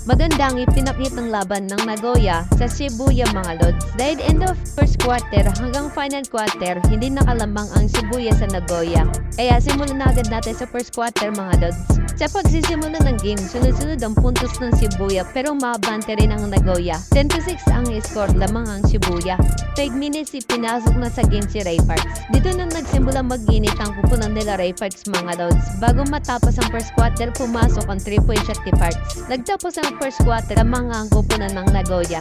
Magandang ipinakitang laban ng Nagoya sa Shibuya mga lods. Dahil end of first quarter hanggang final quarter, hindi nakalambang ang Shibuya sa Nagoya. Kaya simulan na agad natin sa first quarter mga lods. Sa pagsisimula ng game, sunod-sunod ang puntos ng Shibuya pero mabante rin ang Nagoya. 10-6 ang score lamang ang Shibuya. 5 minutes ipinasok na sa game si Ray Parks. Dito na nagsimula mag-init ang kupunan nila Ray Parks mga lods. Bago matapos ang first quarter, pumasok ang 3-point shot ni Parks. Nagtapos ang first quarter lamang ang kupunan ng Nagoya.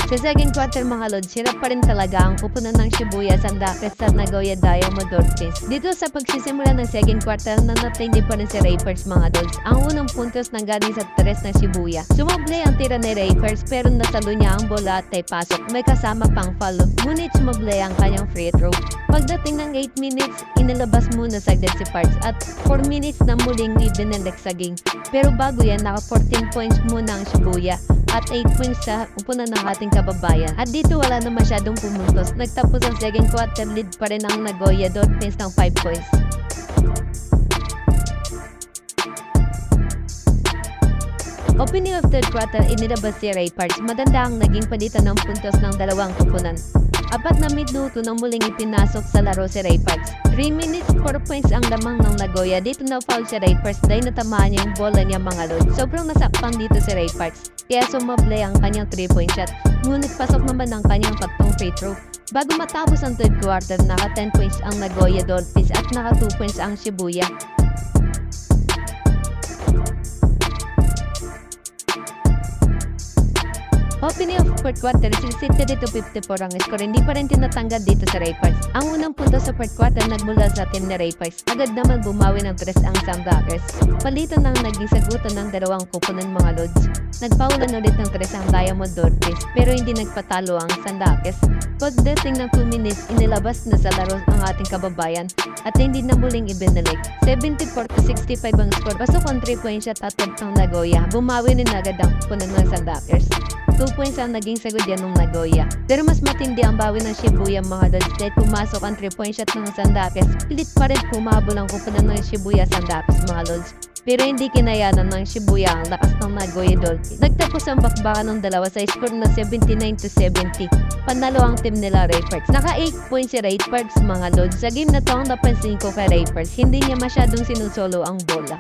Sa second quarter mga lods, hirap pa rin talaga ang kupunan ng Shibuya Sandakes sa Nagoya Diamond Dolphins. Dito sa pagsisimula ng second quarter, nanatindi pa rin si Ray Parks mga lods. Ang unang puntos nanggaling sa tres ng Shibuya. Sumablay ang tira ni Ray Parks pero nasalo niya ang bola at ay pasok. May kasama pang foul, ngunit sumablay ang kanyang free throw. Pagdating ng 8 minutes, inilabas muna sagad si Parks at 4 minutes na muling ibinalik sa game. Pero bago yan, naka 14 points muna ang Shibuya at 8 points sa upunan ng ating kababayan. At dito wala na masyadong pumuntos. Nagtapos ang second quarter, lead pa rin ang Nagoya Dolphins ng 5 points. Opening of third quarter, inilabas si Ray Parks. Maganda ang naging palitan ng puntos ng dalawang kupunan. 4 na minuto nang muling ipinasok sa laro si Ray Parks. 3 minutes, 4 points ang lamang ng Nagoya. Dito na foul si Ray Parks dahil natamaan niya yung bola niya mga lods. Sobrang nasakpan dito si Ray Parks. Kaya sumablay ang kanyang 3-point shot. Ngunit pasok naman ang kanyang tatlong free throw. Bago matapos ang third quarter, naka 10 points ang Nagoya Dolphins at naka 2 points ang Shibuya. Opening of fourth quarter, 60 to 54 ang score. Hindi pa rin tinatanggal dito sa Ray Parks. Ang unang punto sa fourth quarter nagmula sa team ni Ray Parks. Agad naman bumawi ng tres ang Sandakes. Palitan ng naging sagutan ng dalawang kupunan mga lods. Nagpaulan ulit ng tres ang Diamond Dolphins pero hindi nagpatalo ang Sandakes. Pagdating ng 2 minutes, inilabas na sa laro ang ating kababayan at hindi na muling ibinalik. 74 to 65 ang score. Pasok ang 3-point shot at ng Nagoya. Bumawi rin agad ang kupunan ng Sandakes. 2 points ang naging sagot yan ng Nagoya. Pero mas matindi ang bawi ng Shibuya mga lods dahil pumasok ang 3-point shot ng Sandakes. Pilit pa rin pumabol ang kupunan ng Shibuya Sandakes mga lods. Pero hindi kinayanan ng Shibuya ang lakas ng Nagoya Dolphins. Nagtapos ang bakbakan ng dalawa sa score na 79 to 70. Panalo ang team nila Ray Parks. Naka 8 points si Ray Parks mga lods. Sa game na to ang napansin ko kay Ray Parks, hindi niya masyadong sinusolo ang bola.